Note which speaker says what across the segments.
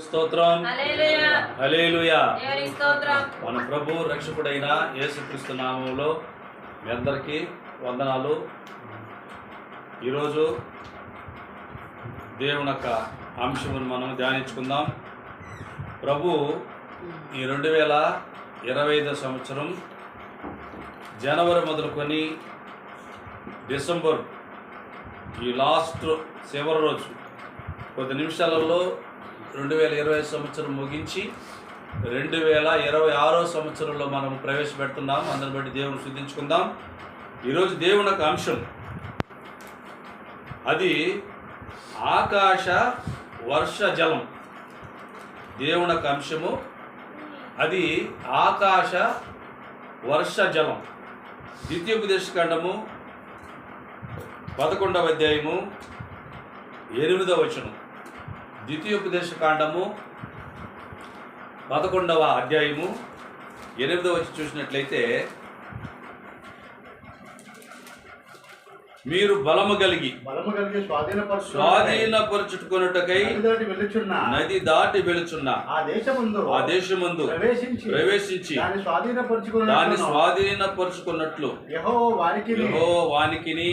Speaker 1: స్తోత్రం.
Speaker 2: హల్లెలూయా.
Speaker 1: హల్లెలూయా.
Speaker 2: దేవునికి స్తోత్రం.
Speaker 1: మన ప్రభు రక్షకుడైన యేసుక్రీస్తు నామములో మీ అందరికీ వందనాలు. ఈరోజు దేవుని యొక్క అంశమును మనం ధ్యానించుకుందాం. ప్రభు ఈ 2025 సంవత్సరం జనవరి మొదలుకొని డిసెంబర్ ఈ లాస్ట్ చివరి రోజు కొద్ది నిమిషాలలో 2020 సంవత్సరం ముగించి 2026 సంవత్సరంలో మనం ప్రవేశపెడుతున్నాం. అందరిని బట్టి దేవుని స్తుతించుకుందాం. ఈరోజు దేవుని యొక్క అంశం అది ఆకాశ వర్ష జలం. దేవుని యొక్క అంశము అది ఆకాశ వర్ష జలం. ద్వితీయోపదేశకాండము 11వ అధ్యాయము 8వ వచనం. ద్వితీయోపదేశకాండము 11వ అధ్యాయము 8వ వచనం చూసినట్లయితే, మీరు బలము కలిగి స్వాధీనపరచుకొనుటకై నది దాటి వెలుచున్న ఆ దేశమందు ప్రవేశించి దాన్ని స్వాధీనపరచుకున్నట్లు యెహోవా వానికిని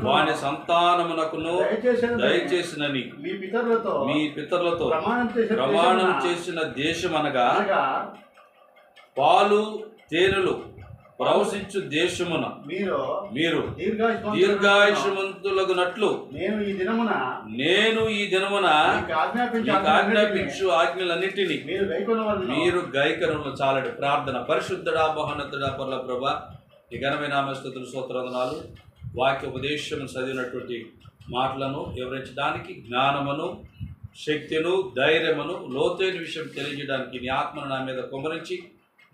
Speaker 1: వాని సంతానమునకును దయచేసినని మీ పితరులతో ప్రమాణం చేసిన దేశమనగా పాలు తేనెలు ప్రవశించు దేశమున మీరు దీర్ఘాయుషమంతులగునట్లు నేను ఈ దినమున మీకు ఆజ్ఞాపించు ఆజ్ఞలన్నిటినీ మీరు గైకొనుట చాలడు. ప్రార్థన. పరిశుద్ధుడా మహోన్నతుడా పరల ప్రభువా, ఈ ఘనమైన నామస్తుతులు స్తోత్రవందనాలు. వాక్య ఉపదేశం చదివినటువంటి మాటలను వివరించడానికి జ్ఞానమును శక్తిను ధైర్యమును లోతైన విషయం తెలియజేయడానికి నీ ఆత్మను నా మీద కుమ్మరించి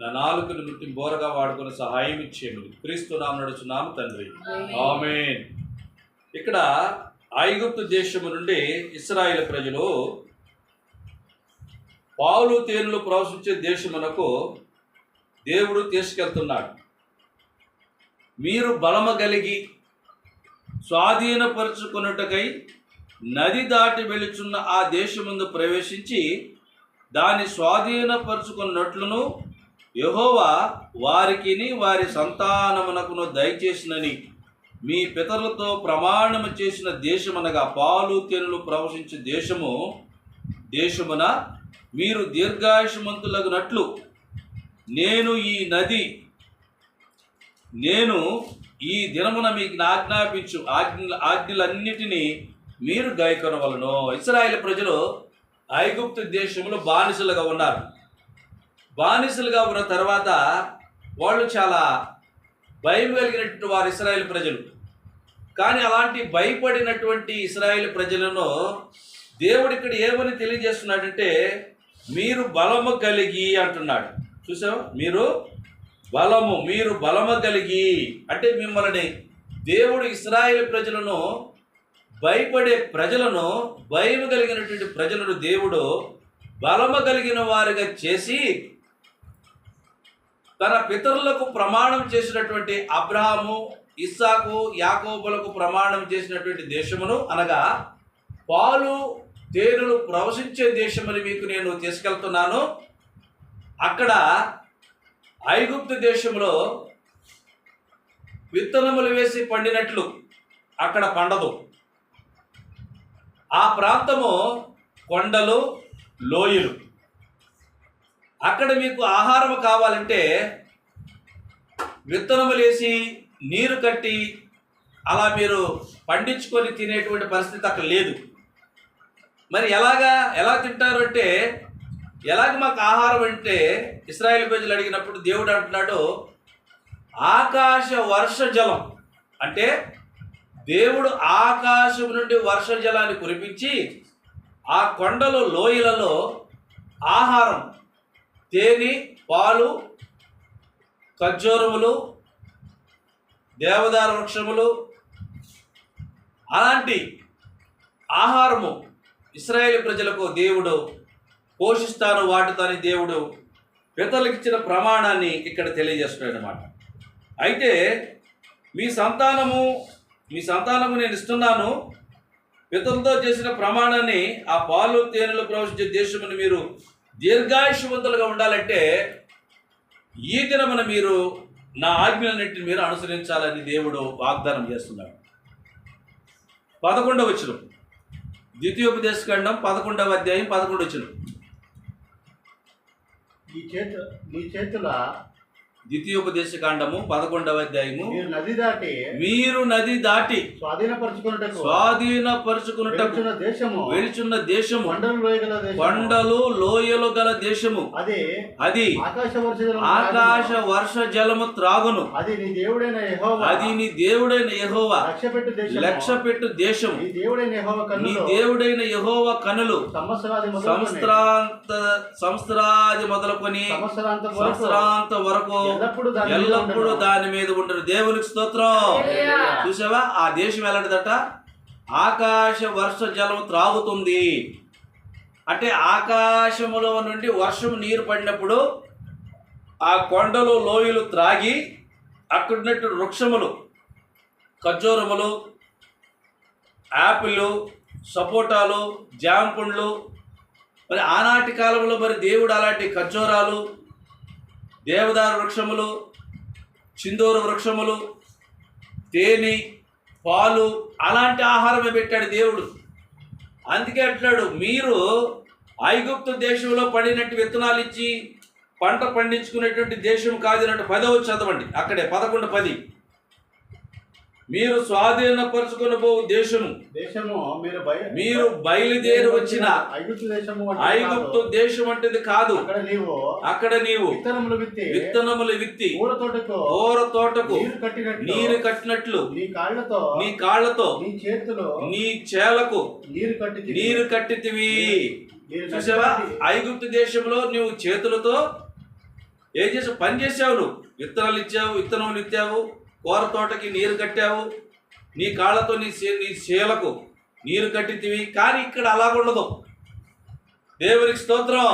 Speaker 1: నా నాలుకను ముట్టి బోరగా వాడుకుని సహాయం ఇచ్చేయమని క్రీస్తు నామమున నడుచున్నాము తండ్రి, ఆమేన్. ఇక్కడ ఐగుప్తు దేశము నుండి ఇశ్రాయేలు ప్రజలు పాలు తేనెలు ప్రవశించే దేశమునకు దేవుడు తీసుకెళ్తున్నాడు. మీరు బలము కలిగి స్వాధీనపరచుకొనుటకై నది దాటి వెలుచున్న ఆ దేశముందు ప్రవేశించి దాన్ని స్వాధీనపరచుకున్నట్లును యెహోవా వారికిని వారి సంతానమునకును దయచేసినని మీ పితరులతో ప్రమాణము చేసిన దేశమనగా పాలు తేనెలు ప్రవశించే దేశమున మీరు దీర్ఘాయుషమంతులగునట్లు నేను ఈ దినమున మీకు ఆజ్ఞాపించు ఆజ్ఞలన్నిటినీ మీరు గైకొనవలెను. ఇశ్రాయేలు ప్రజలు ఐగుప్తు దేశంలో బానిసలుగా ఉన్నారు. బానిసలుగా ఉన్న తర్వాత వాళ్ళు చాలా భయం కలిగినటువంటి వారు ఇశ్రాయేలు ప్రజలు. కానీ అలాంటి భయపడినటువంటి ఇశ్రాయేలు ప్రజలను దేవుడు ఇక్కడ ఏమని తెలియజేస్తున్నాడంటే, మీరు బలము కలిగి అంటున్నాడు. చూసావా? మీరు బలము కలిగి అంటే మిమ్మల్ని దేవుడు ఇశ్రాయేలు ప్రజలను భయపడే ప్రజలను భయం కలిగినటువంటి ప్రజలను దేవుడు బలము కలిగిన వారిగా చేసి తన పితరులకు ప్రమాణం చేసినటువంటి అబ్రహాము ఇస్సాకు యాకోబులకు ప్రమాణం చేసినటువంటి దేశమును అనగా పాలు తేనెలు ప్రవశించే దేశమని మీకు నేను తీసుకెళ్తున్నాను. అక్కడ ఐగుప్తు దేశంలో విత్తనములు వేసి పండినట్లు అక్కడ పండదు. ఆ ప్రాంతము కొండలు లోయలు. అక్కడ మీకు ఆహారం కావాలంటే విత్తనములు వేసి నీరు కట్టి అలా మీరు పండించుకొని తినేటువంటి పరిస్థితి అక్కడ లేదు. మరి ఎలా తింటారు అంటే, ఎలాగ మాకు ఆహారం అంటే ఇశ్రాయేలు ప్రజలు అడిగినప్పుడు దేవుడు అంటున్నాడు, ఆకాశ వర్ష జలం అంటే దేవుడు ఆకాశం నుండి వర్ష జలాన్ని కురిపించి ఆ కొండలు లోయలలో ఆహారం తేనె పాలు ఖర్జూరములు దేవదారు వృక్షములు అలాంటి ఆహారము ఇశ్రాయేలు ప్రజలకు దేవుడు పోషిస్తాను వాటుతాని దేవుడు పితరులకు ఇచ్చిన ప్రమాణాన్ని ఇక్కడ తెలియజేస్తున్నాడు అన్నమాట. అయితే మీ సంతానము నేను ఇస్తున్నాను, పితరులతో చేసిన ప్రమాణాన్ని, ఆ పాలు తేనెలు ప్రవహించే దేశమును మీరు దీర్ఘాయుష్యవంతులుగా ఉండాలంటే ఈ దినమున మీరు నా ఆజ్ఞలన్నింటిని మీరు అనుసరించాలని దేవుడు వాగ్దానం చేస్తున్నాడు. 11వ వచనం, ద్వితీయోపదేశకాండం 11వ అధ్యాయం 11వ వచనం.
Speaker 2: మీ చేతుల
Speaker 1: ద్వితీయోపదేశకాండము 11వ అధ్యాయము,
Speaker 2: మీరు నది దాటి
Speaker 1: స్వాధీనపరుచుకున్నటకు వెలుచున్న దేశము కొండలు లోయలు గల దేశము, అది ఆకాశ వర్ష జలము త్రాగును, అది నీ దేవుడైన యెహోవా లక్ష్యపెట్టు దేశము, నీ దేవుడైన యెహోవా కనులు సంవత్సరాది మొదలుకొని సంవత్సరాంత వరకు ఎల్లప్పుడూ దాని మీద ఉంటారు. దేవునికి స్తోత్రం. చూసావా, ఆ దేశం ఎలాంటిదట? ఆకాశ వర్ష జలం త్రాగుతుంది. అంటే ఆకాశములో నుండి వర్షం నీరు పడినప్పుడు ఆ కొండలు లోయలు త్రాగి అక్కడున్నట్టు వృక్షములు, ఖర్జూరములు, యాపిళ్ళు, సపోటాలు, జామ పండ్లు, మరి ఆనాటి కాలంలో మరి దేవుడు అలాంటి ఖర్జూరాలు, దేవదారు వృక్షములు, చిందూర వృక్షములు, తేనె, పాలు, అలాంటి ఆహారమే పెట్టాడు దేవుడు. అందుకే అంటున్నాడు, మీరు ఐగుప్తు దేశంలో పడినట్టు విత్తనాలు ఇచ్చి పంట పండించుకునేటువంటి దేశం కాదన్నట్టు 10వ చదవండి. అక్కడే 11:10, మీరు స్వాధీనపరుచుకుని పోవు దేశము మీరు బయలుదేరి వచ్చిన ఐగుప్తు దేశం అంటే కాదు. అక్కడ నీవు విత్తనములు విత్తి ఊర తోటకు నీరు కట్టినట్లు నీ కాళ్ళతో నీ చేలకు నీరు కట్టితివి. చూసావా, ఐగుప్తు దేశంలో నువ్వు చేతులతో ఏం చేసావు? పని చేసావు. నువ్వు విత్తనాలు ఇచ్చావు, విత్తనములు ఇచ్చావు, కూర తోటకి నీరు కట్టావు, నీ కాళ్ళతో నీ చేలకు నీరు కట్టితివి. కానీ ఇక్కడ అలాగుండదు. దేవునికి స్తోత్రం.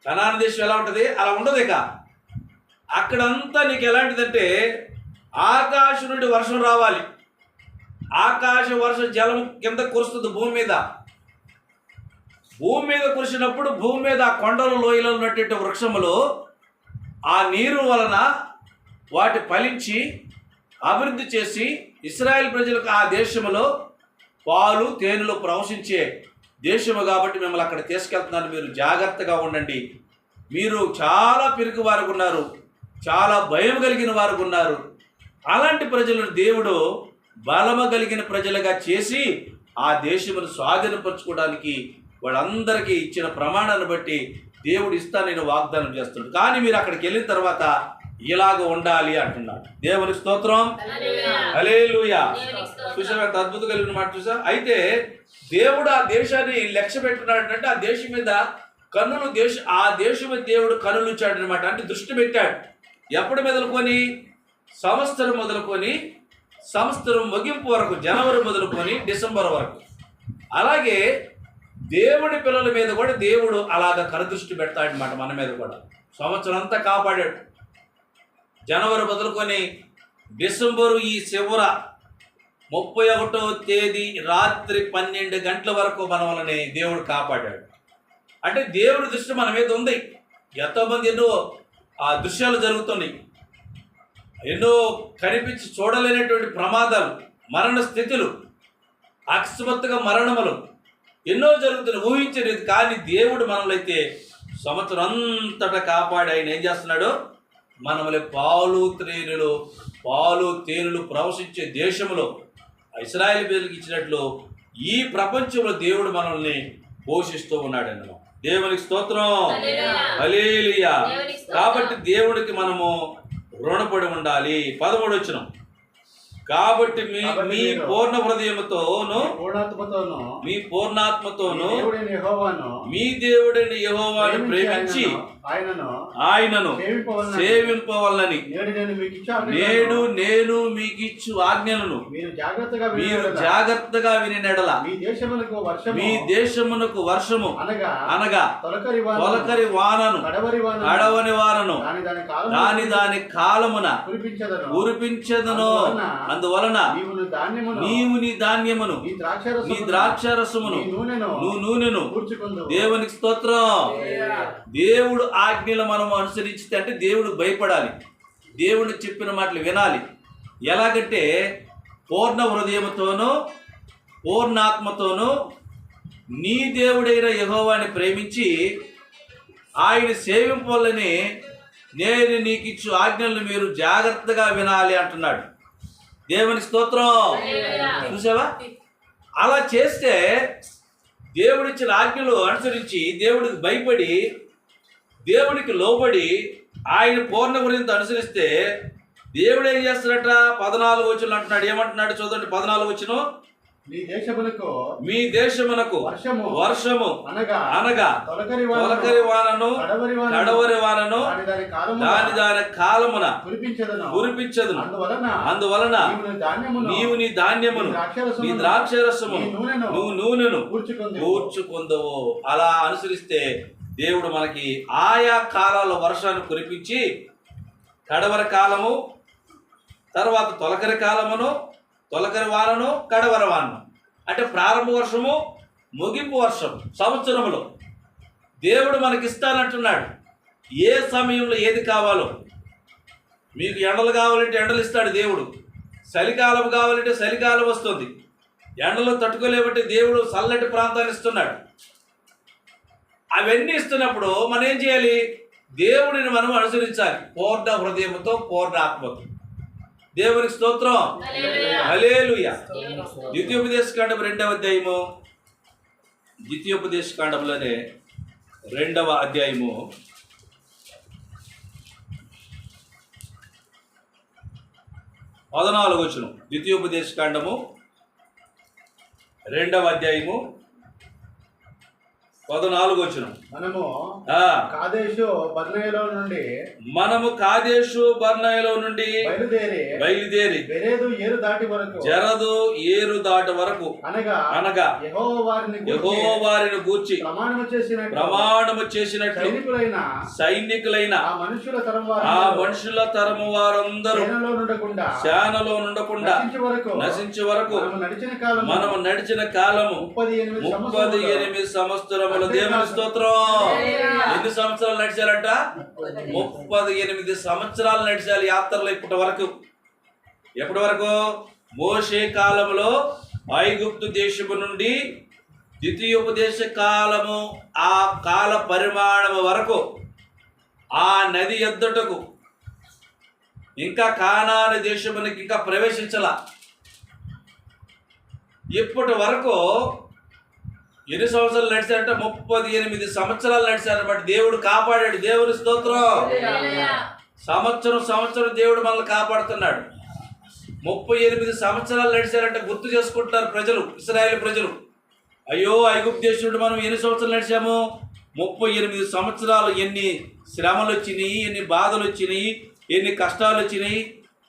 Speaker 1: కనాను దేశం ఎలా ఉంటుంది? అలా ఉండదు. ఇక అక్కడంతా నీకు ఎలాంటిదంటే ఆకాశం నుండి వర్షం రావాలి. ఆకాశ వర్ష జలం కింద కురుస్తుంది భూమి మీద. భూమి మీద కురిసినప్పుడు భూమి మీద ఆ కొండల లోయలో ఉన్నటువంటి వృక్షములు ఆ నీరు వలన వాటి ఫలించి అభివృద్ధి చేసి ఇశ్రాయేల్ ప్రజలకు ఆ దేశంలో పాలు తేనెలు ప్రవశించే దేశము కాబట్టి మిమ్మల్ని అక్కడ తీసుకెళ్తున్నాను. మీరు జాగ్రత్తగా ఉండండి. మీరు చాలా పిరికి వారు ఉన్నారు, చాలా భయం కలిగిన వారు ఉన్నారు. అలాంటి ప్రజలను దేవుడు బలము కలిగిన ప్రజలుగా చేసి ఆ దేశమును స్వాధీనపరచుకోవడానికి వాళ్ళందరికీ ఇచ్చిన ప్రమాణాన్ని బట్టి దేవుడు ఇస్తానని వాగ్దానం చేస్తున్నాడు. కానీ మీరు అక్కడికి వెళ్ళిన తర్వాత ఇలాగ ఉండాలి అంటున్నాడు. దేవుని స్తోత్రం. హల్లెలూయా. చూసావా, ఎంత అద్భుతం కలిగిన మాట చూసా. అయితే దేవుడు ఆ దేశాన్ని లక్ష్య పెట్టున్నాడు అంటే ఆ దేశం మీద కన్నులు ఆ దేశం మీద దేవుడు కన్నులు ఇచ్చాడు అనమాట. అంటే దృష్టి పెట్టాడు. ఎప్పుడు మొదలుకొని? సంవత్సరం మొదలుకొని సంవత్సరం ముగింపు వరకు, జనవరి మొదలుకొని డిసెంబర్ వరకు. అలాగే దేవుడి పిల్లల మీద కూడా దేవుడు అలాగ కరదృష్టి పెడతాడనమాట. మన మీద కూడా సంవత్సరం అంతా కాపాడాడు. జనవరి మొదలుకొని డిసెంబరు ఈ చివర 31వ తేదీ రాత్రి 12 గంటల వరకు మనల్ని దేవుడు కాపాడాడు. అంటే దేవుడి దృష్టి మన మీద ఉంది. ఎంతోమంది ఎన్నో ఆ దృశ్యాలు జరుగుతున్నాయి, ఎన్నో కనిపించి చూడలేనటువంటి ప్రమాదాలు, మరణ స్థితులు, అకస్మాత్తుగా మరణములు ఎన్నో జరుగుతున్నాయి, ఊహించలేదు. కానీ దేవుడు మనల్ని అయితే సంవత్సరం అంతటా కాపాడి ఆయన ఏం చేస్తున్నాడు? మనల్ని పాలు తేనెలు ప్రవశించే దేశంలో ఇశ్రాయేలు ప్రజలకు ఇచ్చినట్లు ఈ ప్రపంచంలో దేవుడు మనల్ని పోషిస్తూ ఉన్నాడు అన్నమాట. దేవునికి స్తోత్రం. హల్లెలూయా. కాబట్టి దేవుడికి మనము రుణపడి ఉండాలి. 13వ వచనం, కాబట్టి మీ పూర్ణ హృదయముతోను మీ పూర్ణాత్మతోను మీ దేవుడైన యెహోవాను ప్రేమించి ఆయనను సేవింపవలనని నేడు నేను మీకు ఇచ్చు ఆజ్ఞలను మీరు జాగ్రత్తగా వినినెడల మీ దేశమునకు వర్షము అనగా తొలకరి వానను కడవని వానను దాని కాలమున కురిపించదను. అందువలన నీవు నీ ధాన్యమును నీ ద్రాక్షారసమును నువ్వు నూనెను దేవునికి స్తోత్రం. దేవుడు ఆజ్ఞలు మనం అనుసరిస్తే అంటే దేవుడు భయపడాలి, దేవుడు చెప్పిన మాటలు వినాలి. ఎలాగంటే పూర్ణ హృదయముతోనూ పూర్ణాత్మతోనూ నీ దేవుడైన యెహోవాని ప్రేమించి ఆయన సేవింపాలని నేను నీకు ఇచ్చు ఆజ్ఞలను మీరు జాగ్రత్తగా వినాలి అంటున్నాడు. దేవుని స్తోత్రం. చూసావా, అలా చేస్తే దేవుడిచ్చిన ఆజ్ఞలు అనుసరించి దేవుడికి భయపడి దేవుడికి లోబడి ఆయన పూర్ణ గురించి అనుసరిస్తే దేవుడు ఏం చేస్తాడట? 14 వచనం అంటున్నాడు. ఏమంటున్నాడు చూడండి, 14 వచనం. మీ దేశమునకు వర్షము అనగా తొలకరి వానను కడవరి వానను దాని కాలమున కురిపించదును. అందువలన నీవు నీ ధాన్యమును నీ ద్రాక్షరసము నువ్వు నూనెను కూర్చుకుందవు. అలా అనుసరిస్తే దేవుడు మనకి ఆయా కాలాల వర్షాన్ని కురిపించి కడవరి కాలము, తర్వాత తొలకరి కాలమును, తొలకరి వానను, కడవరి వానను, అంటే ప్రారంభ వర్షము, ముగింపు వర్షం సంవత్సరములో దేవుడు మనకిస్తానంటున్నాడు. ఏ సమయంలో ఏది కావాలో, మీకు ఎండలు కావాలంటే ఎండలు ఇస్తాడు దేవుడు, చలికాలం కావాలంటే చలికాలం వస్తుంది, ఎండలు తట్టుకోలేమంటే దేవుడు చల్లటి ప్రాంతాన్ని ఇస్తున్నాడు. అవన్నీ ఇస్తున్నప్పుడు మనం ఏం చేయాలి? దేవుడిని మనం అనుసరించాలి పూర్ణ హృదయంతో పూర్ణ ఆత్మతో. దేవునికి స్తోత్రం. హల్లెలూయా. ద్వితీయోపదేశకాండం 2వ అధ్యాయము, ద్వితీయోపదేశకాండంలోనే 2వ అధ్యాయము 14వ వచనం. ద్వితీయోపదేశకాండము 2వ అధ్యాయము 14వ వచనం.
Speaker 2: మనము కాదేశు బర్నేయలో నుండి బయలుదేరి జరదు ఏరు దాటి వరకు అనగా యెహోవా వారిని గూర్చి ప్రమాణము చేసినట్లు సైనికులైన ఆ మనుషుల తరము వారందరూ శానలో నుండకుండా నశించే వరకు మనము నడిచిన కాలము 38 సంవత్సరములు. దేవుని స్తోత్రం. ఎన్ని సంవత్సరాలు నడిచారంట? 38 సంవత్సరాలు నడిచాలి యాత్రలో. ఇప్పటి వరకు, ఎప్పటి వరకు? మోషే కాలములో ఐగుప్తు దేశము నుండి ద్వితీయోపదేశ కాలము, ఆ కాల పరిమాణము వరకు, ఆ నది ఎద్దటకు ఇంకా కానాను దేశమునికి ఇంకా ప్రవేశించాల. ఇప్పటి వరకు ఎన్ని సంవత్సరాలు నడిచారంటే 38 సంవత్సరాలు నడిచారన్నమాట. దేవుడు కాపాడాడు. దేవుని స్తోత్రం. సంవత్సరం దేవుడు మనల్ని కాపాడుతున్నాడు. 38 సంవత్సరాలు నడిచారంటే గుర్తు చేసుకుంటున్నారు ప్రజలు, ఇశ్రాయేలు ప్రజలు. అయ్యో, ఐగుప్తు దేశుడు మనం ఎన్ని సంవత్సరాలు నడిచాము? 38 సంవత్సరాలు. ఎన్ని శ్రమలు వచ్చినాయి, ఎన్ని బాధలు వచ్చినాయి, ఎన్ని కష్టాలు వచ్చినాయి,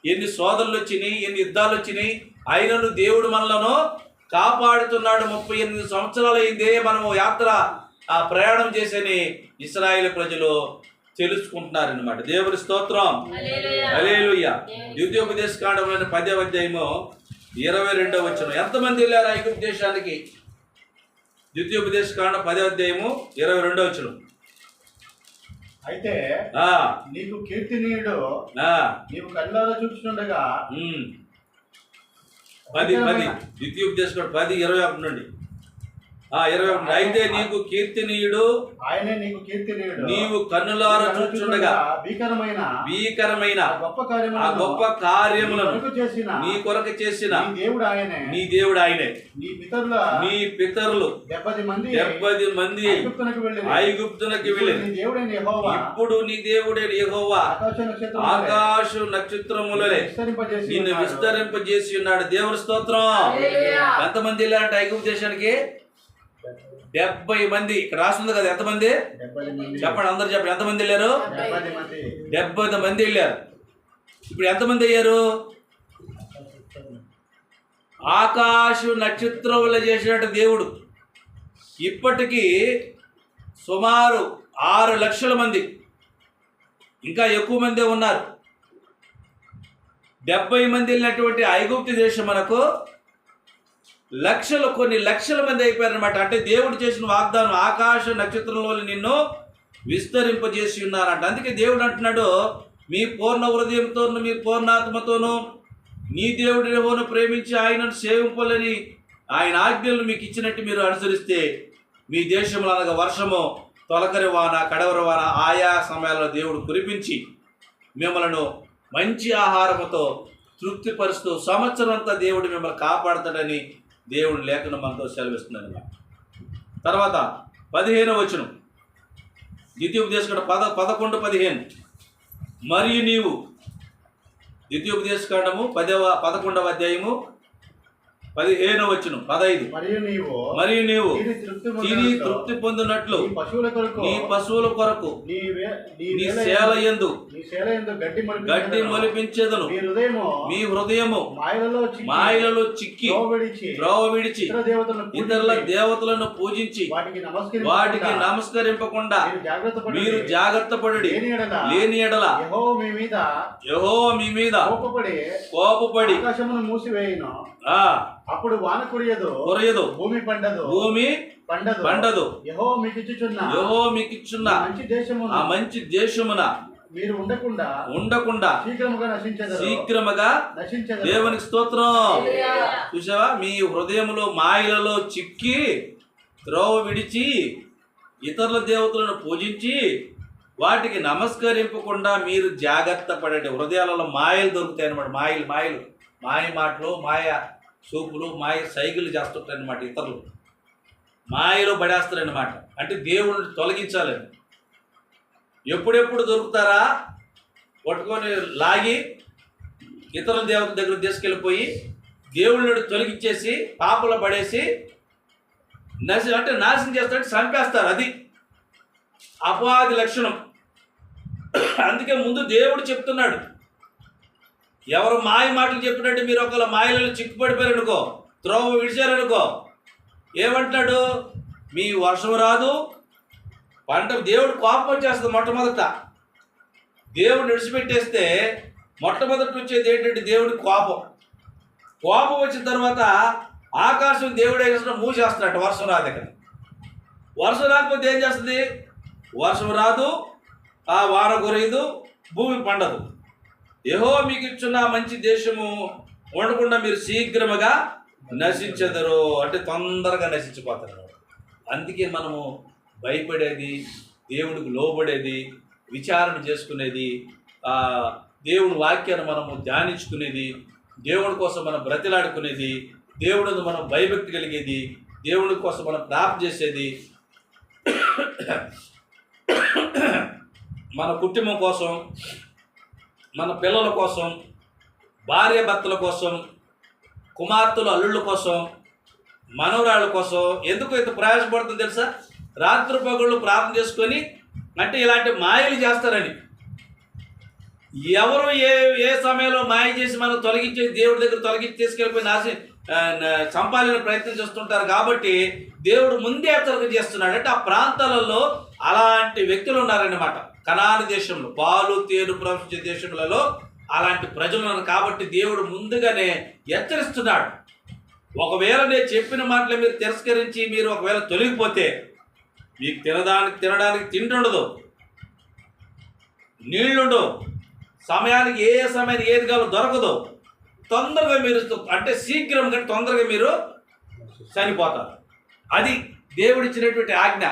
Speaker 2: ఎన్ని శోధనలు వచ్చినాయి, ఎన్ని యుద్ధాలు వచ్చినాయి. అయినను దేవుడు మనలను కాపాడుతున్నాడు. 38 సంవత్సరాలు అయిందే మనము యాత్ర, ఆ ప్రయాణం చేసేని ఇశ్రాయేలు ప్రజలు తెలుసుకుంటున్నారన్నమాట. దేవుని స్తోత్రం. హల్లెలూయా. ద్వితీయోపదేశకాండంలోని 10వ అధ్యాయము 22వ వచనం. ఎంతమంది వెళ్ళారు ఐగుప్తు దేశానికి? ద్వితీయోపదేశకాండం 10వ అధ్యాయము 22వ వచనం. అయితే నీకు కీర్తినీయుడు నీవు కళ్ళారా చూస్తుండగా
Speaker 1: 10 ద్వితీయోపదేశకాండం 10:21 నుండి 21. అయితే నీకు కీర్తినీయుడు
Speaker 2: ఆయనే నీకు కీర్తినీయుడు
Speaker 1: నీవు కన్నులారా చూచుండగా భీకరమైన ఆ గొప్ప కార్యములను నీ కొరకు చేసిన నీ దేవుడు ఆయనే. నీ పితరులు 70 మంది ఐగుప్తునకు వెళ్ళి ఇప్పుడు నీ దేవుడైన యెహోవా ఆకాశ నక్షత్రములనే నిన్ను విస్తరింపజేసి ఉన్నాడు. దేవుని స్తోత్రం. ఎంతమంది వెళ్ళారంటే ఐగుప్తు దేశానికి? 70 మంది. ఇక్కడ రాస్తుంది కదా ఎంతమంది? చెప్పండి, అందరు చెప్పండి. ఎంతమంది వెళ్ళారు? 70 మంది వెళ్ళారు. ఇప్పుడు ఎంతమంది అయ్యారు? ఆకాశ నక్షత్రములు చేసినట్టు దేవుడు ఇప్పటికీ సుమారు 6 లక్షల మంది, ఇంకా ఎక్కువ మంది ఉన్నారు.
Speaker 2: 70 మంది వెళ్ళినటువంటి ఐగుప్తు దేశం మనకు కొన్ని లక్షల మంది అయిపోయారనమాట. అంటే దేవుడు చేసిన వాగ్దానం, ఆకాశ నక్షత్రంలో నిన్ను విస్తరింపజేసి ఉన్నారంట. అందుకే దేవుడు అంటున్నాడు, మీ పూర్ణ హృదయంతోను మీ పూర్ణాత్మతోను నీ దేవుడి యెహోవాను ప్రేమించి ఆయనను సేవింపాలని ఆయన ఆజ్ఞలు మీకు ఇచ్చినట్టు మీరు అనుసరిస్తే మీ దేశంలో అనగా వర్షము, తొలకరి వాన, కడవరి వాన ఆయా సమయాల్లో దేవుడు కురిపించి మిమ్మలను మంచి ఆహారముతో తృప్తిపరుస్తూ సంవత్సరం అంతా దేవుడు మిమ్మల్ని కాపాడుతాడని దేవుడు లేఖనం మనతో సెలవిస్తున్నాడు. తర్వాత 15వ వచనం, ద్వితీయోపదేశకాండం 11:15. మరియు నీవు, ద్వితీయోపదేశకాండము 11వ అధ్యాయము 15వ వచనం 15. మరియు నీవు తిని తృప్తి పొందినట్లు నీ పశువుల కొరకు నీ సేల యందు గడ్డి మొలిపించేదను. మీ హృదయము మాయలలో చిక్కి త్రోవ విడిచి ఇతరుల దేవతలను పూజించి వాటికి నమస్కరింపకుండా మీరు జాగ్రత్త పడి లేని ఎడల యెహోవా మీ మీద కోపపడి
Speaker 3: అప్పుడు వాన కురియదు, భూమి పండదు. యెహోవా మీకు ఇచ్చుచున్న ఆ మంచి దేశమున మీరు ఉండకుండా
Speaker 2: శీఘ్రముగా దేవునికి స్తోత్రం. చూసావా, మీ హృదయములో మాయలలో చిక్కి త్రోవ విడిచి ఇతరుల దేవతలను పూజించి వాటికి నమస్కరింపకుండా మీరు జాగ్రత్త పడండి. హృదయాలలో మాయలు దొరుకుతాయి అన్నమాట. మాయ మాటలు, మాయ సూపులు, మాయ సైకిల్ చేస్తుంటారనమాట. ఇతరులు మాయలో పడేస్తారనమాట. అంటే దేవుడిని తొలగించాలని. ఎప్పుడెప్పుడు దొరుకుతారా పట్టుకొని లాగి ఇతరుల దేవతల దగ్గర తీసుకెళ్ళిపోయి దేవుళ్ళని తొలగించేసి పాపలో పడేసి నాశనం చేస్తారంటే చంపేస్తారు. అది అపవాది లక్షణం. అందుకే ముందు దేవుడు చెప్తున్నాడు, ఎవరు మాయ మాటలు చెప్పినట్టు మీరు ఒకవేళ మాయలలో చిక్కుపడిపోయారనుకో, త్రోవ విడిచారనుకో, ఏమంటాడు, మీ వర్షం రాదు, పంట, దేవుడు కోపం వచ్చేస్తుంది. మొట్టమొదట దేవుడు విడిచిపెట్టేస్తే మొట్టమొదటి వచ్చేది ఏంటంటే దేవుడి కోపం వచ్చిన తర్వాత ఆకాశం దేవుడు వేసిన మూసేస్తున్నాడు. వర్షం రాదు. ఇక్కడ వర్షం రాకపోతే ఏం చేస్తుంది? వర్షం రాదు, ఆ వాన కురియదు, భూమి పండదు. యెహోవా మీకు ఇచ్చున్న మంచి దేశము ఉండకుండా మీరు శీఘ్రముగా నశించెదరు. అంటే తొందరగా నశించిపోతారు. అందుకే మనము భయపడేది, దేవుడికి లోబడేది, విచారణ చేసుకునేది, దేవుని వాక్యాన్ని మనము ధ్యానించుకునేది, దేవుడి కోసం మనం బ్రతిలాడుకునేది, దేవుడిని మనం భయభక్తి కలిగేది, దేవుడి కోసం మనం ప్రార్థన చేసేది, మన కుటుంబం కోసం, మన పిల్లల కోసం, భార్య భర్తల కోసం, కుమార్తెలు అల్లుళ్ళ కోసం, మనవరాళ్ళ కోసం ఎందుకు ఇంత ప్రయాసపడుతుంది తెలుసా? రాత్రి పగళ్ళు ప్రార్థన చేసుకొని, అంటే ఇలాంటి మాయలు చేస్తారని. ఎవరు ఏ సమయంలో మాయ చేసి మనం తొలగించే దేవుడి దగ్గర తొలగించి తీసుకెళ్ళిపోయి చంపాలని ప్రయత్నం చేస్తుంటారు. కాబట్టి దేవుడు ముందే హెచ్చరిక చేస్తున్నాడు. అంటే ఆ ప్రాంతాలలో అలాంటి వ్యక్తులు ఉన్నారన్నమాట. కనాను దేశంలో, పాలు తేనె ప్రవహించే దేశములలో అలాంటి ప్రజలు ఉన్నారు. కాబట్టి దేవుడు ముందుగానే హెచ్చరిస్తున్నాడు. ఒకవేళ నేను చెప్పిన మాటలు మీరు తిరస్కరించి మీరు ఒకవేళ తొలగిపోతే మీకు తినడానికి తిండి ఉండదు, నీళ్లుండవు, సమయానికి ఏ సమయానికి ఏది కావాలో దొరకదు. తొందరగా మీరు, అంటే శీఘ్రం కంటే తొందరగా మీరు చనిపోతారు. అది దేవుడిచ్చినటువంటి ఆజ్ఞ.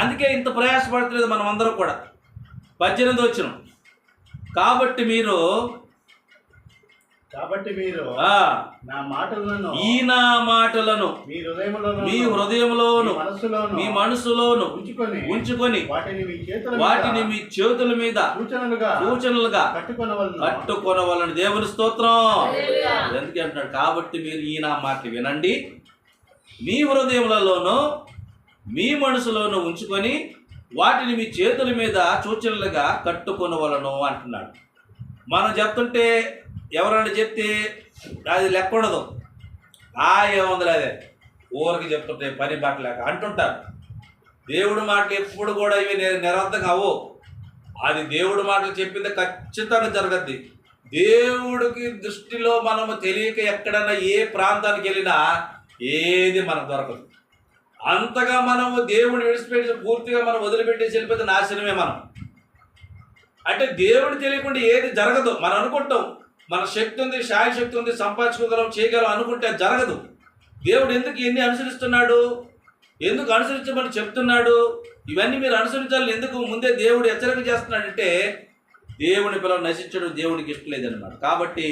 Speaker 2: అందుకే ఇంత ప్రయాసపడుతున్నది మనం అందరం కూడా. 18వ వచనం, కాబట్టి మీరు
Speaker 3: నా మాటలను
Speaker 2: మీ హృదయములోను మీ మనసులోను ఉంచుకొని వాటిని మీ చేతుల మీద సూచనలుగా కట్టుకొనవలెను. దేవుని స్తోత్రం. ఎందుకంటే అంటున్నాడు, కాబట్టి మీరు ఈ నా మాట వినండి, మీ హృదయములలోను మీ మనసులోను ఉంచుకొని వాటిని మీ చేతుల మీద సూచనలుగా కట్టుకొనవలెను అంటున్నాడు. మనం చెప్తుంటే ఎవరైనా చెప్తే అది లెక్క ఉండదు. ఏముంది అదే ఊరికి చెప్తుంటే పని పట్టలేక అంటుంటారు. దేవుడి మాటలు ఎప్పుడు కూడా ఇవి నిరర్థకం అవ్వు. అది దేవుడి మాటలు చెప్పింది ఖచ్చితంగా జరగద్ది. దేవుడికి దృష్టిలో మనము తెలియక ఎక్కడన్నా ఏ ప్రాంతానికి వెళ్ళినా ఏది మనకు దొరకదు. అంతగా మనము దేవుడిని విడిచిపెట్టి పూర్తిగా మనం వదిలిపెట్టేసి వెళ్ళిపోతే నాశనమే మనం. అంటే దేవుడు తెలియకుండా ఏది జరగదు. మనం అనుకుంటాం మన శక్తి ఉంది, శాయశక్తి ఉంది, సంపాదించుకోగలం, చేయగలం అనుకుంటే అది జరగదు. దేవుడు ఎందుకు ఇన్ని అనుసరిస్తున్నాడు, ఎందుకు అనుసరించమని చెప్తున్నాడు, ఇవన్నీ మీరు అనుసరించాలని ఎందుకు ముందే దేవుడు హెచ్చరిక చేస్తున్నాడంటే దేవుని పిల్లలు నశించడం దేవునికి ఇష్టం లేదన్నమాట. కాబట్టి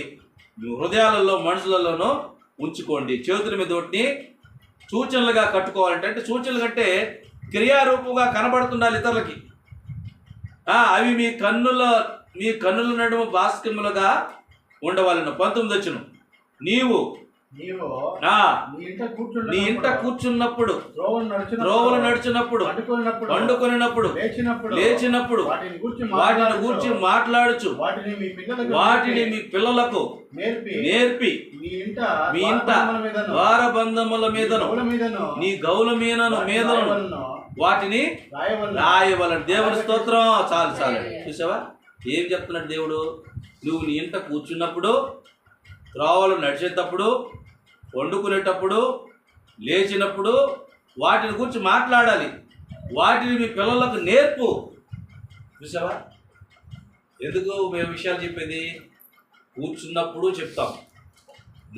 Speaker 2: మీ హృదయాలలో మనుషులలోనూ ఉంచుకోండి. చేతుల మీద ఒకటి సూచనలుగా కట్టుకోవాలంటే, అంటే సూచనలు కంటే క్రియారూపంగా కనబడుతుండాలి ఇతరులకి. అవి మీ కన్నుల నడుము బాస్కములుగా ఉండవాలను. 19 వచ్చును. నీవు నీ ఇంట కూర్చున్నప్పుడు, త్రోవలు నడిచినప్పుడు, పండుకొనినప్పుడు, లేచినప్పుడు వాటిని గూర్చి మాట్లాడుచు వాటిని మీ పిల్లలకు నేర్పి మీ ఇంట ద్వారబంధముల మీదను నీ గౌల మీదను వాటిని రాయవలను. దేవుని స్తోత్రం. చాలు చాలు. చూసావా ఏం చెప్తున్నాడు దేవుడు? నువ్వు నీ ఇంట కూర్చున్నప్పుడు, త్రోవలు నడిచేటప్పుడు, వండుకునేటప్పుడు, లేచినప్పుడు వాటిని గురించి మాట్లాడాలి. వాటిని మీ పిల్లలకు నేర్పు. చూసావా ఎందుకు మేము విషయాలు చెప్పేది? కూర్చున్నప్పుడు చెప్తాం,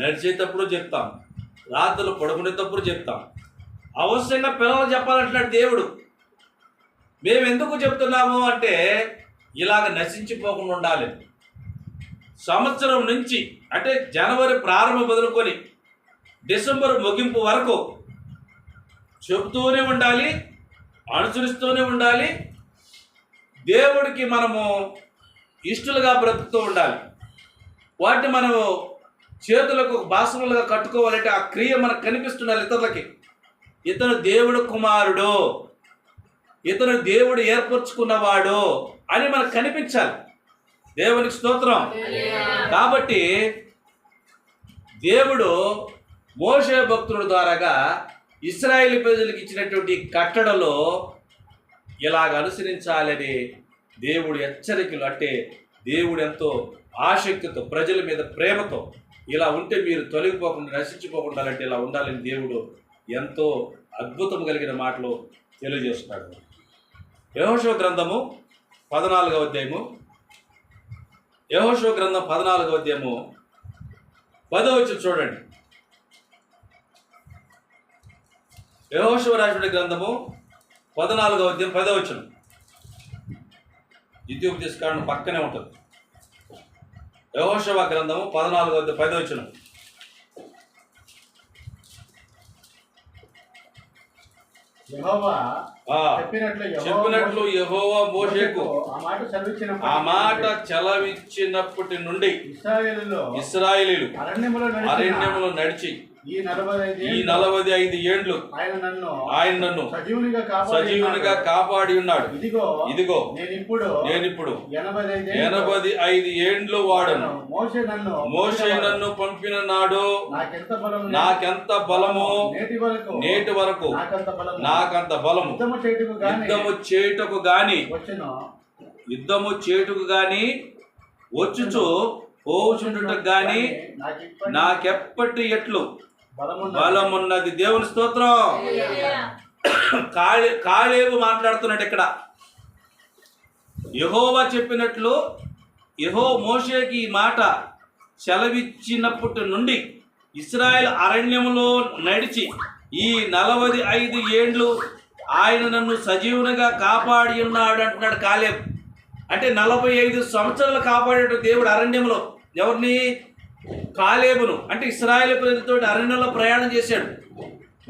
Speaker 2: నడిచేటప్పుడు చెప్తాం, రాత్రులు పడుకునేటప్పుడు చెప్తాం. అవశ్యంగా పిల్లలకు చెప్పాలంటున్నాడు దేవుడు. మేము ఎందుకు చెప్తున్నాము అంటే ఇలాగ నశించిపోకుండా ఉండాలి. సంవత్సరం నుంచి అంటే జనవరి ప్రారంభం మొదలుకొని డిసెంబర్ ముగింపు వరకు చెబుతూనే ఉండాలి, అనుసరిస్తూనే ఉండాలి. దేవుడికి మనము ఇష్టలుగా బ్రతుకుతూ ఉండాలి. వాటిని మనము చేతులకు బాసములుగా కట్టుకోవాలంటే ఆ క్రియ మనకు కనిపిస్తుండాలి ఇతరులకి. ఇతను దేవుడు కుమారుడు, ఇతను దేవుడు ఏర్పరచుకున్నవాడు అని మనకు కనిపించాలి. దేవునికి స్తోత్రం. కాబట్టి దేవుడు మోషే భక్తుల ద్వారాగా ఇశ్రాయేలు ప్రజలకు ఇచ్చినటువంటి కట్టడలో ఇలాగ అనుసరించాలని దేవుడు హెచ్చరికలు, అంటే దేవుడు ఎంతో ఆసక్తితో ప్రజల మీద ప్రేమతో ఇలా ఉంటే మీరు తొలగిపోకుండా నశించిపోకుండా అంటే ఇలా ఉండాలని దేవుడు ఎంతో అద్భుతం కలిగిన మాటలు తెలియజేస్తున్నాడు. యెహోషువ గ్రంథము 14వ అధ్యాయము, యెహోషువ గ్రంథం 14వ అధ్యాయము 10వ వచనం చూడండి. యెహోషువ రాసిన గ్రంథము 14వ అధ్యాయం 10వ వచనం. ద్వితీయోపదేశకాండం పక్కనే ఉంటుంది. యెహోషువ గ్రంథము 14వ అధ్యాయం 10వ వచనం. చెప్పినట్లు యెహోవా మోషేకు ఆ మాట చలవిచ్చినప్పటి నుండి ఇశ్రాయేలీయులు అరణ్యములో నడిచి ఈ 45 ఏండ్లు ఆయన నన్ను సజీవునిగా కాపాడి ఉన్నాడు. ఇదిగో నేనిప్పుడు 85 ఏండ్లు వాడను. మోషే నన్ను పంపిన నాడు నాకెంత బలము, నేటి వరకు నాకంత బలము. యుద్ధము చేటుకు గాని వచ్చుచు పోచుండుటకు గాని నాకెప్పటి ఎట్లు బలమున్నది. దేవుని స్తోత్రం. కాలేబు మాట్లాడుతున్నాడు ఇక్కడ. యెహోవా చెప్పినట్లు మోషేకి ఈ మాట సెలవిచ్చినప్పటి నుండి ఇశ్రాయేల్ అరణ్యములో నడిచి ఈ 45 ఏండ్లు ఆయన నన్ను సజీవునిగా కాపాడి ఉన్నాడు అంటున్నాడు కాలేబు. అంటే 45 సంవత్సరాలు కాపాడేట దేవుడు అరణ్యంలో ఎవరిని? కాలేబును. అంటే ఇశ్రాయేలు ప్రజలతో అరణ్యంలో ప్రయాణం చేశాడు.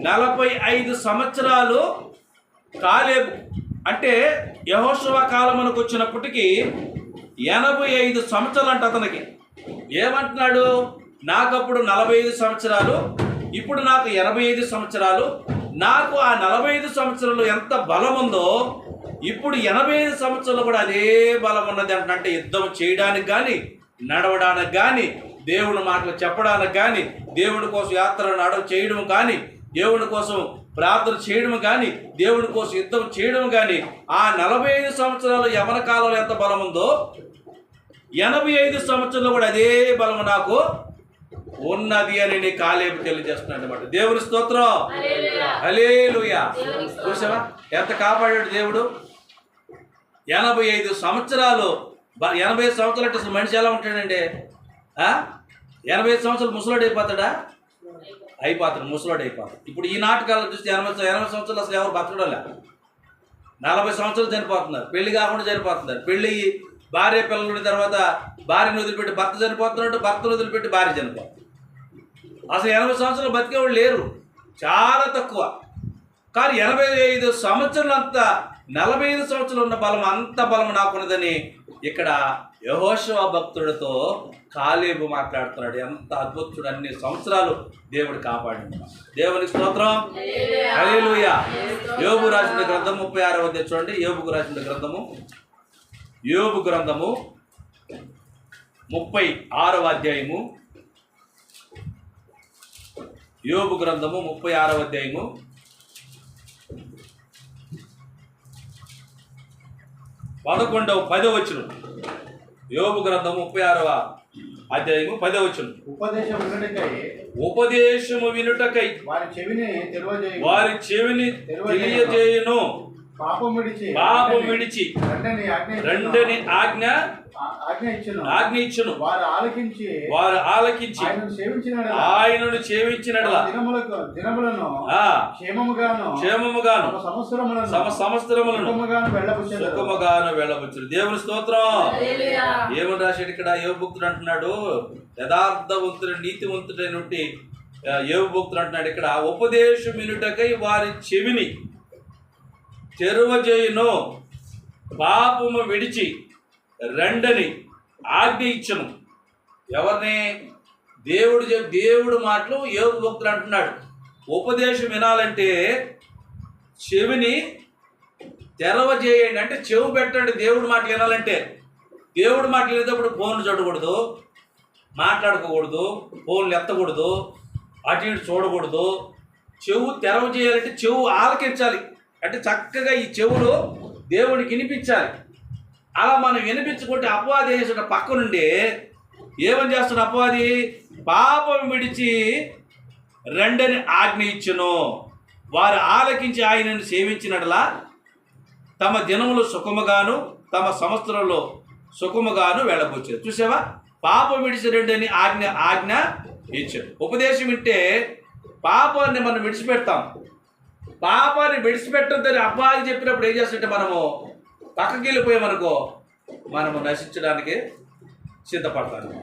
Speaker 2: 45 సంవత్సరాలు కాలేబు. అంటే యెహోషువ కాలమునకు వచ్చినప్పటికీ 85 సంవత్సరాలు అంట అతనికి. ఏమంటున్నాడు? నాకప్పుడు 45 సంవత్సరాలు, ఇప్పుడు నాకు 85 సంవత్సరాలు. నాకు ఆ 45 సంవత్సరాలు ఎంత బలం ఉందో ఇప్పుడు 85 సంవత్సరాలు కూడా అదే బలం ఉన్నది అంటే యుద్ధం చేయడానికి కానీ, నడవడానికి కానీ, దేవుని మాటలు చెప్పడానికి కానీ, దేవుని కోసం యాత్ర చేయడం కానీ, దేవుని కోసం ప్రార్థన చేయడం కానీ, దేవుని కోసం యుద్ధం చేయడం కానీ, ఆ 45 సంవత్సరాలు యవన కాలంలో ఎంత బలం ఉందో 85 సంవత్సరంలో కూడా అదే బలము నాకు ఉన్నది అని కాలేబు తెలియజేస్తున్నాడు అనమాట. దేవుని స్తోత్రం, హల్లెలూయా. చూసావా ఎంత కాపాడాడు దేవుడు. 85 సంవత్సరాలు. 80 సంవత్సరాలు అంటే అసలు మనిషి ఎలా ఉంటాడండి? 85 సంవత్సరాలు ముసలోడు అయిపోతాడా? అయిపోతాడు, ముసలోడు అయిపోతాడు. ఇప్పుడు ఈ నాటకాలను చూస్తే 80 సంవత్సరాలు అసలు ఎవరు బతకడం లే. 40 సంవత్సరాలు చనిపోతున్నారు, పెళ్లి కాకుండా చనిపోతున్నారు. పెళ్ళి భార్య పిల్లలు తర్వాత భార్యను వదిలిపెట్టి భర్త చనిపోతున్నాడు, భర్తను వదిలిపెట్టి భార్య చనిపోతుంది. అసలు 80 సంవత్సరాలు బతికేవాళ్ళు లేరు, చాలా తక్కువ. కానీ 85 సంవత్సరాలు అంతా 45 సంవత్సరాలు ఉన్న బలం అంత బలం నాకున్నదని ఇక్కడ యెహోషువ భక్తుడితో కాలేబు మాట్లాడుతున్నాడు. ఎంత అద్భుతుడు, అన్ని సంవత్సరాలు దేవుడు కాపాడింది. దేవునికి స్తోత్రం, హల్లెలూయా. యోబు రాసిన గ్రంథం 36వ అధ్యాయం చూడండి. యోబుకు రాసిన గ్రంథము, యోబు గ్రంథము 36వ అధ్యాయము, యోబు గ్రంథము 36వ అధ్యాయము 10వ వచనం. యోబు గ్రంథము 36వ అధ్యాయము 10వ వచనం. ఉపదేశము వినుటకై వారి చెవిని తెలియజేయును, పాపం విడిచి రెండని ఆజ్ఞ ఇచ్చును. వారు ఆలకించి ఆయనను సేవించినట్లా క్షేమముగాను సంవత్సరములను సుఖముగాను వెళ్ళబుచ్చును. దేవుని స్తోత్రం. ఏమని రాశాడు ఇక్కడ? యోబు భక్తుడు అంటున్నాడు, యథార్థవంతుడు నీతివంతుడైనటువంటి యోబు భక్తుడు అంటున్నాడు ఇక్కడ, ఉపదేశం వినుటకై వారి చెవిని తెరువజేయును, పాపము విడిచి రెండని ఆజ్ఞ ఇచ్చును. ఎవరిని? దేవుడు మాటలు యోబు భక్తుడు అంటున్నాడు. ఉపదేశం వినాలంటే చెవిని తెరవజేయండి, అంటే చెవు పెట్టండి. దేవుడు మాటలు వినాలంటే, దేవుడు మాటలు వినేటప్పుడు ఫోన్లు చూడకూడదు, మాట్లాడుకోకూడదు, ఫోన్లు ఎత్తకూడదు, అటు ఇటు చూడకూడదు. చెవు తెరవజేయాలంటే చెవు ఆలకించాలి. అంటే చక్కగా ఈ చెవులు దేవుడికి వినిపించాలి. అలా మనం వినిపించుకుంటే అపవాది చేసిన పక్క నుండి ఏమని చేస్తున్న అపవాది? పాపం విడిచి రెండని ఆజ్ఞ ఇచ్చును, వారు ఆలకించి ఆయనను సేవించినట్లా తమ దినములు సుఖముగాను తమ సంవత్సరంలో సుఖముగాను వెళ్ళబోచ్చారు. చూసావా? పాపం విడిచి రెండని ఆజ్ఞ ఇచ్చారు. ఉపదేశం వింటే పాపాన్ని మనం విడిచిపెడతాం. పాపాన్ని విడిచిపెట్టద్దని అపవాది చెప్పినప్పుడు ఏం చేస్తుంటే మనము పక్కకి వెళ్ళిపోయామనుకో, మనము నశించడానికి సిద్ధపడతాము.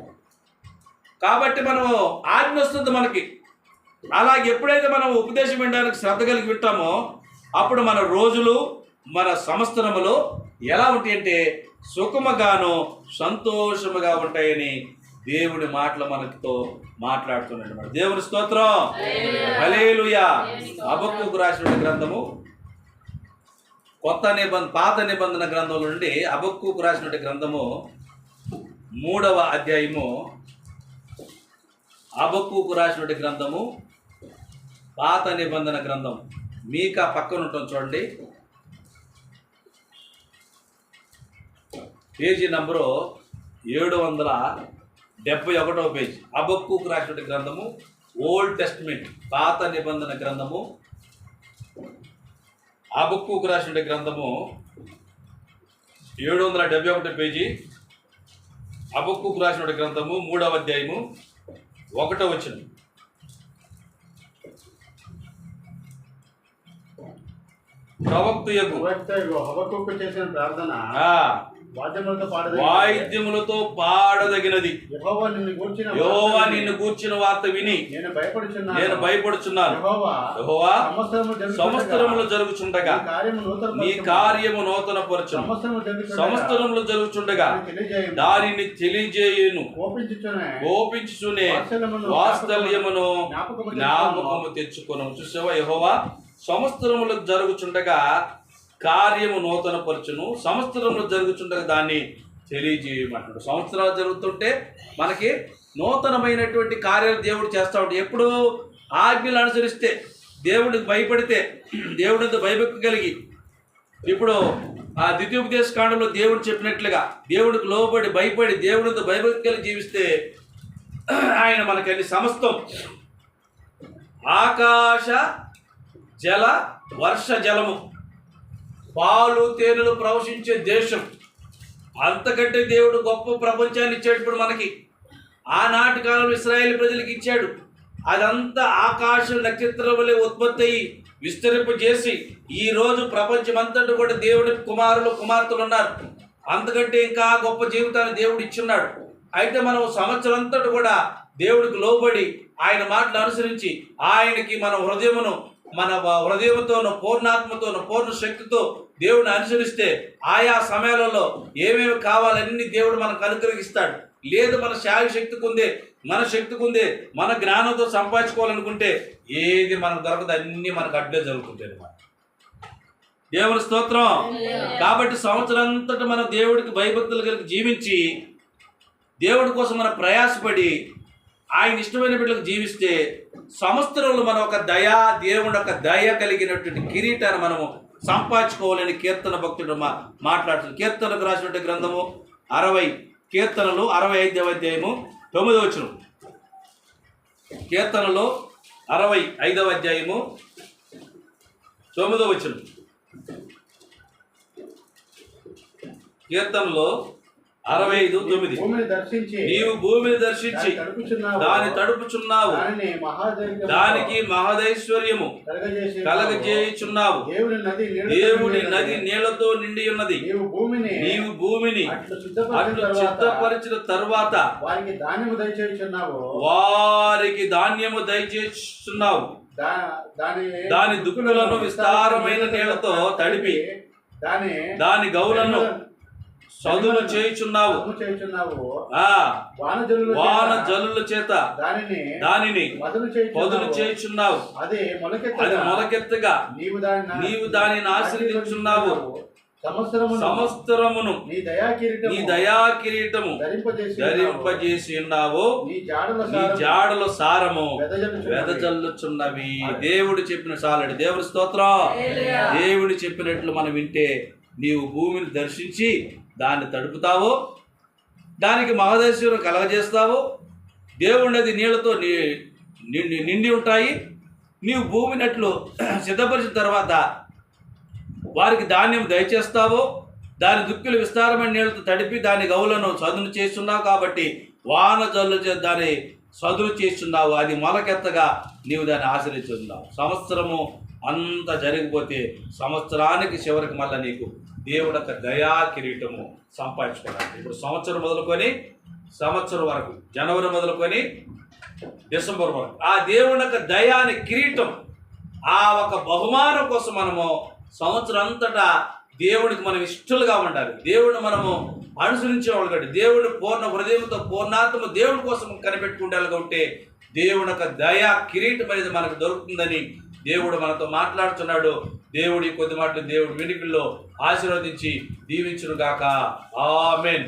Speaker 2: కాబట్టి మనము ఆజ్ఞ వస్తుంది మనకి. అలాగే ఎప్పుడైతే మనం ఉపదేశం వినడానికి శ్రద్ధ కలిగి వింటామో అప్పుడు మన రోజులు, మన సంవత్సరములు ఎలా ఉంటాయంటే సుఖముగాను సంతోషముగా ఉంటాయని దేవుడి మాటలు మనతో మాట్లాడుతున్నాడు. మన దేవుని స్తోత్రం, హల్లెలూయా. హబక్కూకు రాసిన గ్రంథము పాత నిబంధన గ్రంథం నుండి హబక్కూకు రాసిన గ్రంథము 3వ అధ్యాయము, హబక్కూకు రాసిన గ్రంథము పాత నిబంధన గ్రంథం, మీకా పక్కన ఉంటుంది చూడండి, పేజీ నంబరు 771వ పేజీ. హబక్కూకు రాసిన గ్రంథము, ఓల్డ్ టెస్ట్మెంట్, పాత నిబంధన గ్రంథము, హబక్కూకు రాసిన గ్రంథము 771 పేజీ. హబక్కూకు రాసిన గ్రంథము 3వ అధ్యాయము 1వ వచనం. ప్రవక్తయగు
Speaker 3: హబక్కూకు చేసిన ప్రార్థన
Speaker 2: వాయిద్యములతో పాడదగినది. యెహోవా నిన్ను గూర్చిన వార్త విని నేను భయపడుచున్నాను. యెహోవా సంవత్సరములు జరుగుచుండగా నీ కార్యము నూతన పరచును, సంవత్సరములు జరుగుచుండగా దానిని తెలియజేయును, కోపించుచునే వాత్సల్యమును జ్ఞాపకము తెచ్చుకొను. చూసావా? యెహోవా సంవత్సరములు జరుగుచుండగా కార్యము నూతన పరచును, సంవత్సరంలో జరుగుతుండగా దాన్ని తెలియజేయమంటాడు. సంవత్సరాలు జరుగుతుంటే మనకి నూతనమైనటువంటి కార్యాలు దేవుడు చేస్తూ ఉంటాడు. ఎప్పుడు ఆజ్ఞలు అనుసరిస్తే, దేవుడికి భయపడితే, దేవుడితో భయభక్తి కలిగి. ఇప్పుడు ఆ ద్వితీయోపదేశ కాండంలో దేవుడు చెప్పినట్లుగా దేవుడికి లోబడి భయపడి దేవుడితో భయభక్తి కలిగి జీవిస్తే ఆయన మనకన్ని సమస్తం ఆకాశ జల వర్ష జలము పాలు తేనెలు ప్రవశించే దేశం, అంతకంటే దేవుడు గొప్ప ప్రపంచాన్ని ఇచ్చాడు. ఇప్పుడు మనకి ఆనాటి కాలంలో ఇశ్రాయేలు ప్రజలకు ఇచ్చాడు. అదంతా ఆకాశం నక్షత్రం వలె ఉత్పత్తి అయ్యి విస్తరింపజేసి ఈరోజు ప్రపంచమంతటా కూడా దేవుడి కుమారులు కుమార్తెలు ఉన్నారు. అంతకంటే ఇంకా గొప్ప జీవితాన్ని దేవుడు ఇచ్చున్నాడు. అయితే మనం సంవత్సరం అంతటా కూడా దేవుడికి లోబడి ఆయన మాటలు అనుసరించి ఆయనకి మన హృదయంతోనూ పూర్ణాత్మతోనూ పూర్ణ శక్తితో దేవుడిని అనుసరిస్తే ఆయా సమయాలలో ఏమేమి కావాలన్నీ దేవుడు మనకు అనుగ్రహిస్తాడు. లేదు మన శక్తికి ఉందే మన జ్ఞానంతో సంపాదించుకోవాలనుకుంటే ఏది మనకు దొరకదు, అన్నీ మనకు అడ్డే జరుగుతుంటాయి అన్నమాట. దేవుని స్తోత్రం. కాబట్టి సంవత్సరం అంతటా మనం దేవుడికి భయభక్తులు కలిగి జీవించి దేవుడి కోసం మనం ప్రయాసపడి ఆయన ఇష్టమైన బిడ్డలకు జీవిస్తే సంవత్సరంలో మనం ఒక దేవుడి ఒక దయ కలిగినటువంటి కిరీటాన్ని మనము సంపాదించుకోవాలని కీర్తన భక్తుడు మాట్లాడుతుంది. కీర్తనకు రాసినటువంటి గ్రంథము 60 కీర్తనలు 65వ అధ్యాయము 9వ వచనం. కీర్తనలో 65వ అధ్యాయము 9వ వచనం. కీర్తనలో 65:9. నీవు భూమిని దర్శించి దాని తడుపుచున్నావు, దానికి మహదైశ్వర్యము కలగజేయుచున్నావు. దేవుని నది నీళ్లతో నిండి ఉన్నది. నీవు భూమిని అట్లు సిద్ధపరిచిన తరువాత వారికి ధాన్యము దయచేస్తున్నావు. దాని దుక్కులను విస్తారమైన నీళ్లతో తడిపి దాని గౌలను చదును చేయుచున్నావు. వాన జల్లుల చేత దానిని పదును చేయుచున్నావు. అది మొలకెత్తగా నీవు దానిని ఆశీర్వదించున్నావు. సంవత్సరమును నీ దయా కిరీటము ధరింపజేసి ఉన్నావు. నీ జాడల సారము వెదజల్లుచున్నవి. దేవుడు చెప్పిన చాలండి. దేవుడి స్తోత్రం. దేవుడు చెప్పినట్లు మనం వింటే నీవు భూమిని దర్శించి దాన్ని తడుపుతావు, దానికి మహదైశ్వర్యం కలగజేస్తావు. దేవుడి నది నీళ్లతో నిండి ఉంటాయి. నీవు భూమినట్లు సిద్ధపరిచిన తర్వాత వారికి ధాన్యం దయచేస్తావు. దాని దుక్కులు విస్తారమైన నీళ్లతో తడిపి దాని గౌలను చదును చేస్తున్నావు. కాబట్టి వాన జల్లు దాన్ని చదును చేస్తున్నావు. అది మొలకెత్తగా నీవు దాన్ని ఆశ్రయిస్తున్నావు. సంవత్సరము అంతా జరిగిపోతే సంవత్సరానికి చివరికి మళ్ళీ నీకు దేవుడు యొక్క దయా కిరీటము సంపాదించుకోవాలి. ఇప్పుడు సంవత్సరం మొదలుకొని సంవత్సరం వరకు, జనవరి మొదలుకొని డిసెంబర్ వరకు ఆ దేవుని యొక్క దయాని కిరీటం, ఆ ఒక బహుమానం కోసం మనము సంవత్సరం అంతటా దేవుడికి మనం ఇష్టలుగా ఉండాలి. దేవుడిని మనము అనుసరించేవాళ్ళు కాబట్టి దేవుడిని పూర్ణ హృదయంతో పూర్ణాత్మ దేవుడి కోసం కనిపెట్టుకుంటారు. కాబట్టి దేవుని యొక్క దయా కిరీటం అనేది మనకు దొరుకుతుందని దేవుడు మనతో మాట్లాడుతున్నాడు. దేవుడి కొద్ది మాటలు దేవుడి వెనుకల్లో ఆశీర్వదించి దీవించును గాక. ఆమేన్.